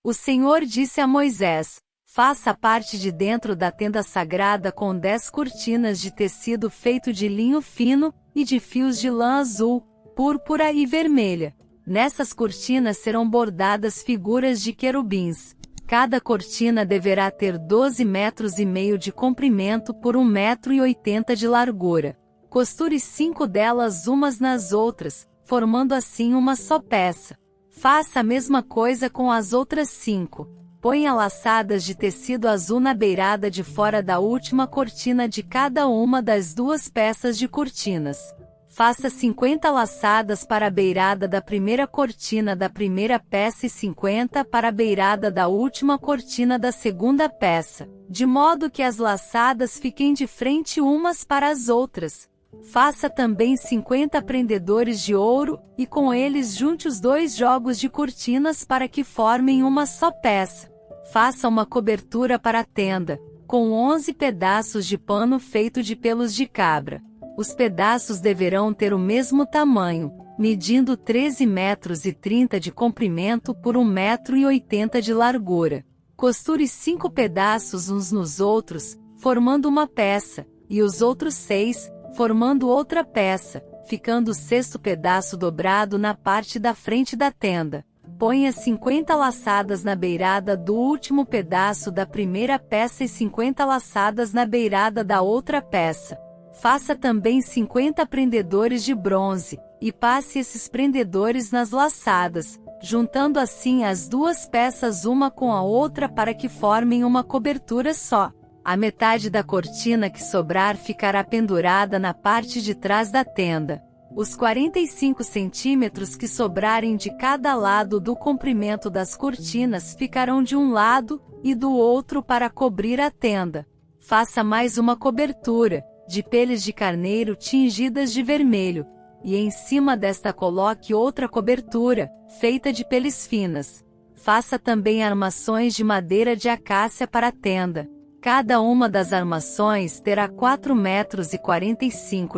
O Senhor disse a Moisés: faça a parte de dentro da tenda sagrada com 10 cortinas de tecido feito de linho fino, e de fios de lã azul, púrpura e vermelha. Nessas cortinas serão bordadas figuras de querubins. Cada cortina deverá ter 12,5 metros de comprimento por 1,80 m de largura. Costure 5 delas umas nas outras, formando assim uma só peça. Faça a mesma coisa com as outras 5. Ponha laçadas de tecido azul na beirada de fora da última cortina de cada uma das 2 peças de cortinas. Faça 50 laçadas para a beirada da primeira cortina da primeira peça e 50 para a beirada da última cortina da segunda peça, de modo que as laçadas fiquem de frente umas para as outras. Faça também 50 prendedores de ouro, e com eles junte os 2 jogos de cortinas para que formem uma só peça. Faça uma cobertura para a tenda, com 11 pedaços de pano feito de pelos de cabra. Os pedaços deverão ter o mesmo tamanho, medindo 13,30 metros de comprimento por 1,80 m de largura. Costure 5 pedaços uns nos outros, formando uma peça, e os outros 6, formando outra peça, ficando o 6º pedaço dobrado na parte da frente da tenda. Ponha 50 laçadas na beirada do último pedaço da primeira peça e 50 laçadas na beirada da outra peça. Faça também 50 prendedores de bronze, e passe esses prendedores nas laçadas, juntando assim as 2 peças uma com a outra para que formem uma cobertura só. A metade da cortina que sobrar ficará pendurada na parte de trás da tenda. Os 45 centímetros que sobrarem de cada lado do comprimento das cortinas ficarão de um lado, e do outro para cobrir a tenda. Faça mais uma cobertura, de peles de carneiro tingidas de vermelho, e em cima desta coloque outra cobertura, feita de peles finas. Faça também armações de madeira de acácia para a tenda. Cada uma das armações terá 4,45 metros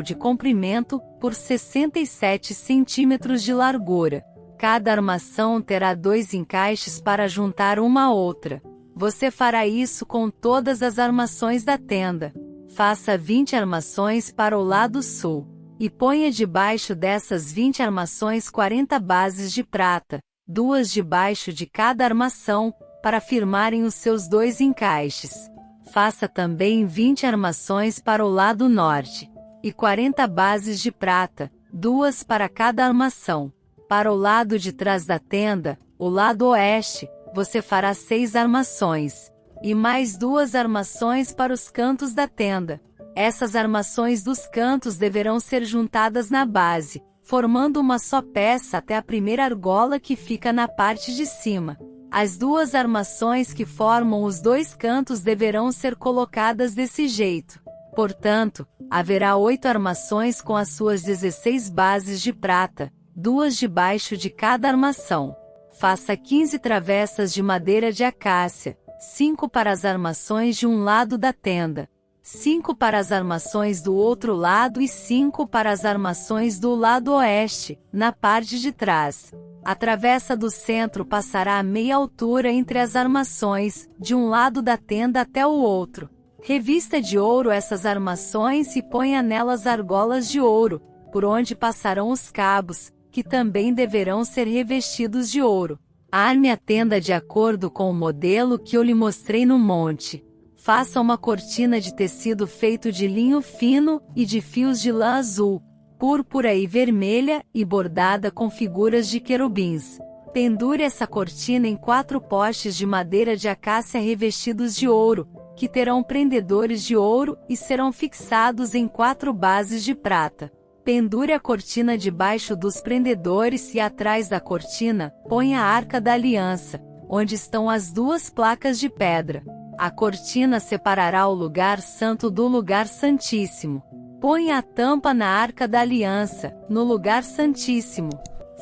de comprimento, por 67 centímetros de largura. Cada armação terá 2 encaixes para juntar uma à outra. Você fará isso com todas as armações da tenda. Faça 20 armações para o lado sul, e ponha debaixo dessas 20 armações 40 bases de prata, 2 debaixo de cada armação, para firmarem os seus 2 encaixes. Faça também 20 armações para o lado norte, e 40 bases de prata, 2 para cada armação. Para o lado de trás da tenda, o lado oeste, você fará 6 armações. E mais 2 armações para os cantos da tenda. Essas armações dos cantos deverão ser juntadas na base, formando uma só peça até a primeira argola que fica na parte de cima. As 2 armações que formam os 2 cantos deverão ser colocadas desse jeito. Portanto, haverá 8 armações com as suas 16 bases de prata, 2 debaixo de cada armação. Faça 15 travessas de madeira de acácia, 5 para as armações de um lado da tenda, 5 para as armações do outro lado e 5 para as armações do lado oeste, na parte de trás. A travessa do centro passará a meia altura entre as armações, de um lado da tenda até o outro. Revista de ouro essas armações e ponha nelas argolas de ouro, por onde passarão os cabos, que também deverão ser revestidos de ouro. Arme a tenda de acordo com o modelo que eu lhe mostrei no monte. Faça uma cortina de tecido feito de linho fino, e de fios de lã azul, púrpura e vermelha, e bordada com figuras de querubins. Pendure essa cortina em 4 postes de madeira de acácia revestidos de ouro, que terão prendedores de ouro, e serão fixados em 4 bases de prata. Pendure a cortina debaixo dos prendedores e atrás da cortina, ponha a Arca da Aliança, onde estão as 2 placas de pedra. A cortina separará o lugar santo do lugar santíssimo. Ponha a tampa na Arca da Aliança, no lugar santíssimo.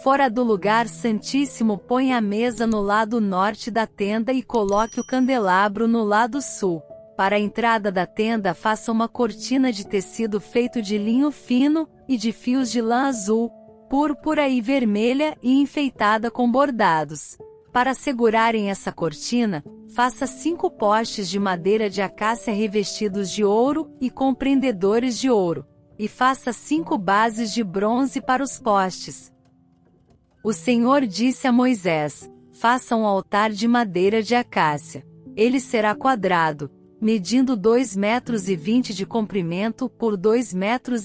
Fora do lugar santíssimo, ponha a mesa no lado norte da tenda e coloque o candelabro no lado sul. Para a entrada da tenda faça uma cortina de tecido feito de linho fino, e de fios de lã azul, púrpura e vermelha e enfeitada com bordados. Para segurarem essa cortina, faça 5 postes de madeira de acácia revestidos de ouro e com prendedores de ouro, e faça 5 bases de bronze para os postes. O Senhor disse a Moisés: faça um altar de madeira de acácia. Ele será quadrado, medindo 2,20 metros de comprimento por 2,20 metros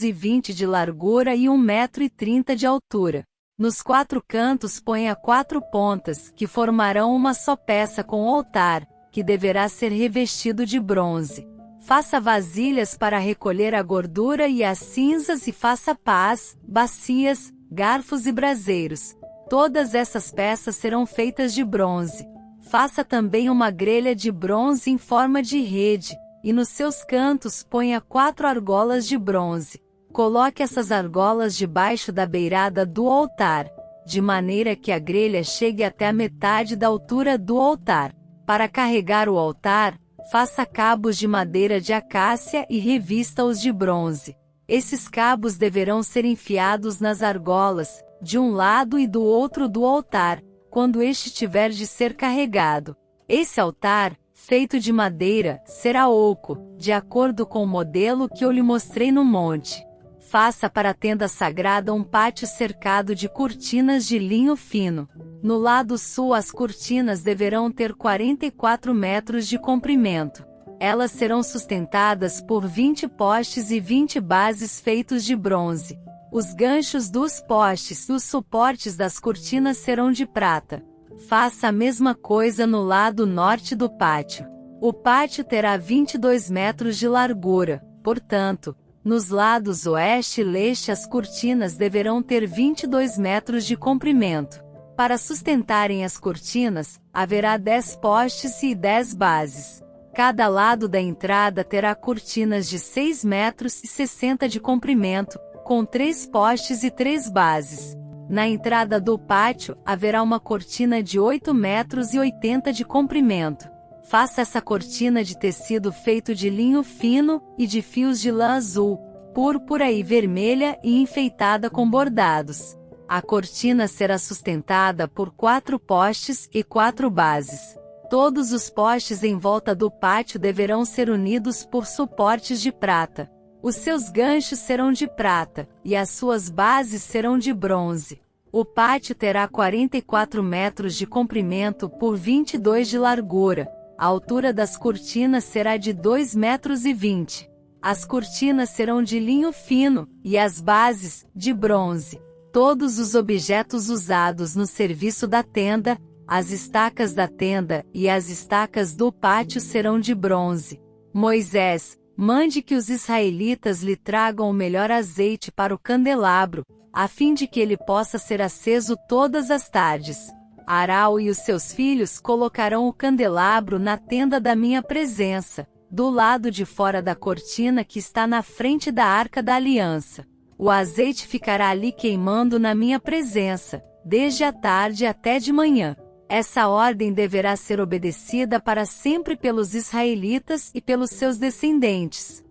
de largura e 1,30 metros de altura. Nos 4 cantos ponha 4 pontas, que formarão uma só peça com o altar, que deverá ser revestido de bronze. Faça vasilhas para recolher a gordura e as cinzas e faça pás, bacias, garfos e braseiros. Todas essas peças serão feitas de bronze. Faça também uma grelha de bronze em forma de rede, e nos seus cantos ponha 4 argolas de bronze. Coloque essas argolas debaixo da beirada do altar, de maneira que a grelha chegue até a metade da altura do altar. Para carregar o altar, faça cabos de madeira de acácia e revista-os de bronze. Esses cabos deverão ser enfiados nas argolas, de um lado e do outro do altar, quando este tiver de ser carregado. Esse altar, feito de madeira, será oco, de acordo com o modelo que eu lhe mostrei no monte. Faça para a tenda sagrada um pátio cercado de cortinas de linho fino. No lado sul as cortinas deverão ter 44 metros de comprimento. Elas serão sustentadas por 20 postes e 20 bases feitos de bronze. Os ganchos dos postes e os suportes das cortinas serão de prata. Faça a mesma coisa no lado norte do pátio. O pátio terá 22 metros de largura, portanto, nos lados oeste e leste as cortinas deverão ter 22 metros de comprimento. Para sustentarem as cortinas, haverá 10 postes e 10 bases. Cada lado da entrada terá cortinas de 6 metros e 60 de comprimento, com 3 postes e 3 bases. Na entrada do pátio, haverá uma cortina de 8 metros e 80 de comprimento. Faça essa cortina de tecido feito de linho fino e de fios de lã azul, púrpura e vermelha e enfeitada com bordados. A cortina será sustentada por 4 postes e 4 bases. Todos os postes em volta do pátio deverão ser unidos por suportes de prata. Os seus ganchos serão de prata, e as suas bases serão de bronze. O pátio terá 44 metros de comprimento por 22 de largura. A altura das cortinas será de 2,20 metros. As cortinas serão de linho fino, e as bases, de bronze. Todos os objetos usados no serviço da tenda, as estacas da tenda e as estacas do pátio serão de bronze. Moisés, mande que os israelitas lhe tragam o melhor azeite para o candelabro, a fim de que ele possa ser aceso todas as tardes. Arão e os seus filhos colocarão o candelabro na tenda da minha presença, do lado de fora da cortina que está na frente da arca da aliança. O azeite ficará ali queimando na minha presença, desde a tarde até de manhã. Essa ordem deverá ser obedecida para sempre pelos israelitas e pelos seus descendentes.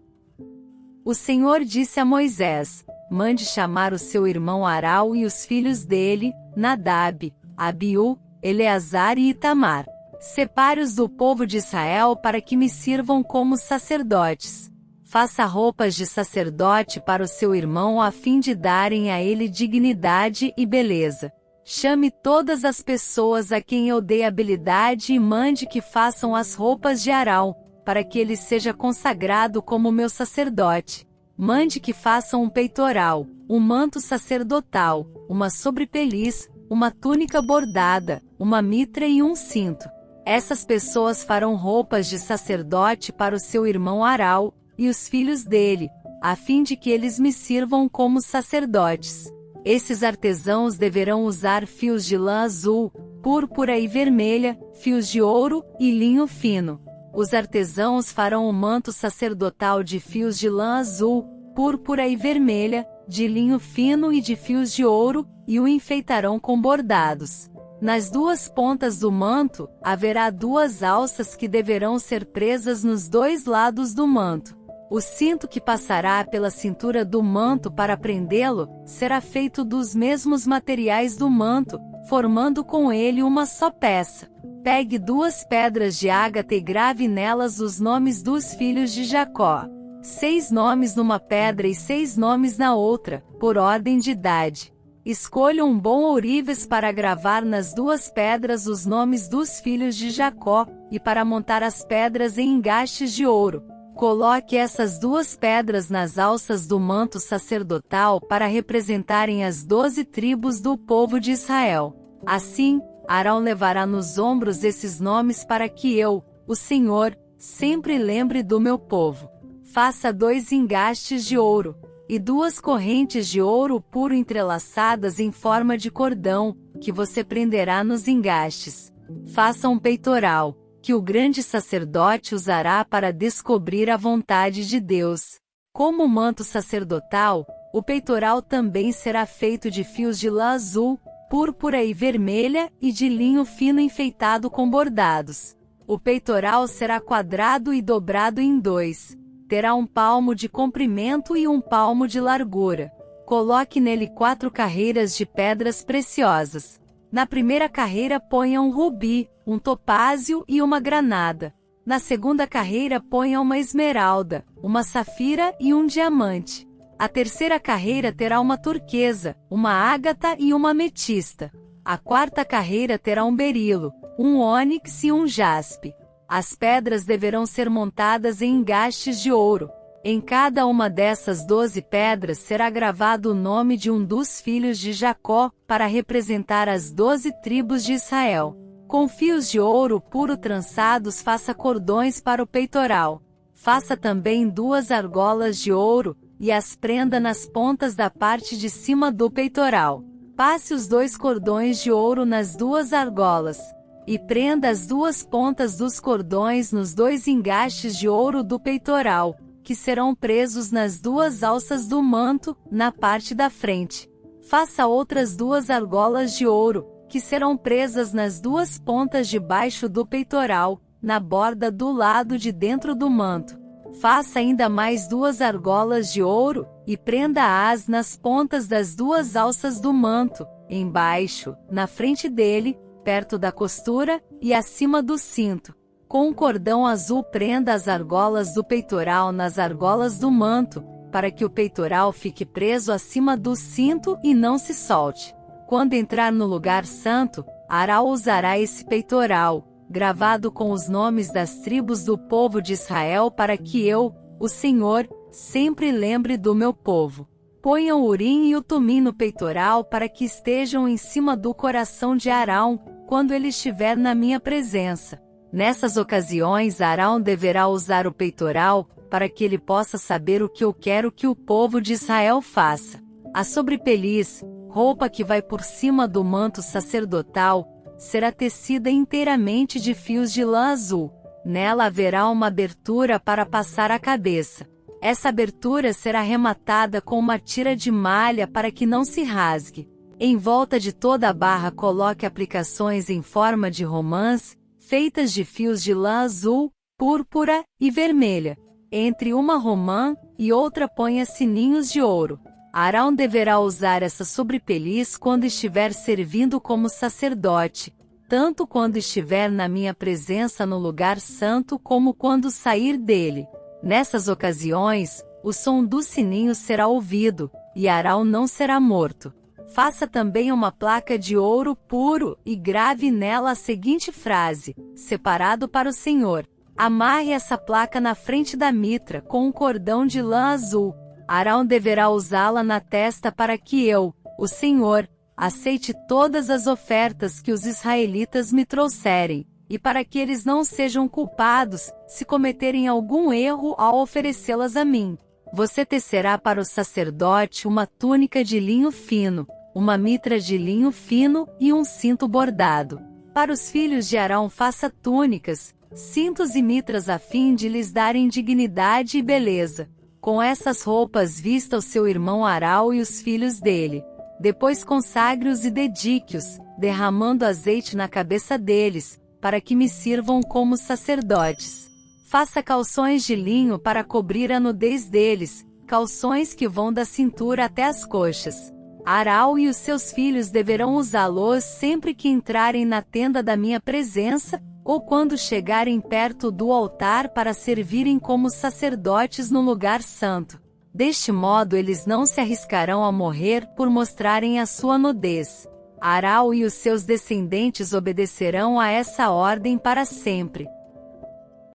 O Senhor disse a Moisés: mande chamar o seu irmão Arão e os filhos dele, Nadab, Abiú, Eleazar e Itamar. Separe-os do povo de Israel para que me sirvam como sacerdotes. Faça roupas de sacerdote para o seu irmão a fim de darem a ele dignidade e beleza. Chame todas as pessoas a quem eu dei habilidade e mande que façam as roupas de Arão, para que ele seja consagrado como meu sacerdote. Mande que façam um peitoral, um manto sacerdotal, uma sobrepeliz, uma túnica bordada, uma mitra e um cinto. Essas pessoas farão roupas de sacerdote para o seu irmão Arão e os filhos dele, a fim de que eles me sirvam como sacerdotes. Esses artesãos deverão usar fios de lã azul, púrpura e vermelha, fios de ouro e linho fino. Os artesãos farão o manto sacerdotal de fios de lã azul, púrpura e vermelha, de linho fino e de fios de ouro, e o enfeitarão com bordados. Nas 2 pontas do manto, haverá 2 alças que deverão ser presas nos 2 lados do manto. O cinto que passará pela cintura do manto para prendê-lo, será feito dos mesmos materiais do manto, formando com ele uma só peça. Pegue 2 pedras de ágata e grave nelas os nomes dos filhos de Jacó. 6 nomes numa pedra e 6 nomes na outra, por ordem de idade. Escolha um bom ourives para gravar nas 2 pedras os nomes dos filhos de Jacó, e para montar as pedras em engastes de ouro. Coloque essas 2 pedras nas alças do manto sacerdotal para representarem as 12 tribos do povo de Israel. Assim, Arão levará nos ombros esses nomes para que eu, o Senhor, sempre lembre do meu povo. Faça 2 engastes de ouro, e 2 correntes de ouro puro entrelaçadas em forma de cordão, que você prenderá nos engastes. Faça um peitoral, que o grande sacerdote usará para descobrir a vontade de Deus. Como manto sacerdotal, o peitoral também será feito de fios de lã azul, púrpura e vermelha, e de linho fino enfeitado com bordados. O peitoral será quadrado e dobrado em 2. Terá 1 palmo de comprimento e 1 palmo de largura. Coloque nele 4 carreiras de pedras preciosas. Na primeira carreira ponha um rubi, um topázio e uma granada. Na segunda carreira ponha uma esmeralda, uma safira e um diamante. A terceira carreira terá uma turquesa, uma ágata e uma ametista. A quarta carreira terá um berilo, um ônix e um jaspe. As pedras deverão ser montadas em engastes de ouro. Em cada uma dessas 12 pedras será gravado o nome de um dos filhos de Jacó, para representar as 12 tribos de Israel. Com fios de ouro puro trançados faça cordões para o peitoral. Faça também 2 argolas de ouro, e as prenda nas pontas da parte de cima do peitoral. Passe os 2 cordões de ouro nas 2 argolas, e prenda as 2 pontas dos cordões nos 2 engastes de ouro do peitoral, que serão presos nas 2 alças do manto, na parte da frente. Faça outras 2 argolas de ouro, que serão presas nas 2 pontas de baixo do peitoral, na borda do lado de dentro do manto. Faça ainda mais 2 argolas de ouro, e prenda-as nas pontas das 2 alças do manto, embaixo, na frente dele, perto da costura, e acima do cinto. Com um cordão azul prenda as argolas do peitoral nas argolas do manto, para que o peitoral fique preso acima do cinto e não se solte. Quando entrar no lugar santo, Arão usará esse peitoral, gravado com os nomes das tribos do povo de Israel, para que eu, o Senhor, sempre lembre do meu povo. Ponha o urim e o tumim no peitoral para que estejam em cima do coração de Arão, quando ele estiver na minha presença. Nessas ocasiões Arão deverá usar o peitoral, para que ele possa saber o que eu quero que o povo de Israel faça. A sobrepeliz, roupa que vai por cima do manto sacerdotal, será tecida inteiramente de fios de lã azul. Nela haverá uma abertura para passar a cabeça. Essa abertura será rematada com uma tira de malha para que não se rasgue. Em volta de toda a barra coloque aplicações em forma de romãs, feitas de fios de lã azul, púrpura e vermelha. Entre uma romã e outra ponha sininhos de ouro. Arão deverá usar essa sobrepeliz quando estiver servindo como sacerdote, tanto quando estiver na minha presença no lugar santo como quando sair dele. Nessas ocasiões, o som do sininho será ouvido, e Arão não será morto. Faça também uma placa de ouro puro, e grave nela a seguinte frase: separado para o Senhor. Amarre essa placa na frente da mitra com um cordão de lã azul. Arão deverá usá-la na testa para que eu, o Senhor, aceite todas as ofertas que os israelitas me trouxerem, e para que eles não sejam culpados, se cometerem algum erro ao oferecê-las a mim. Você tecerá para o sacerdote uma túnica de linho fino, uma mitra de linho fino e um cinto bordado. Para os filhos de Arão faça túnicas, cintos e mitras a fim de lhes darem dignidade e beleza. Com essas roupas vista o seu irmão Arão e os filhos dele. Depois consagre-os e dedique-os, derramando azeite na cabeça deles, para que me sirvam como sacerdotes. Faça calções de linho para cobrir a nudez deles, calções que vão da cintura até as coxas. Arão e os seus filhos deverão usá-los sempre que entrarem na tenda da minha presença, ou quando chegarem perto do altar para servirem como sacerdotes no lugar santo. Deste modo eles não se arriscarão a morrer por mostrarem a sua nudez. Arão e os seus descendentes obedecerão a essa ordem para sempre.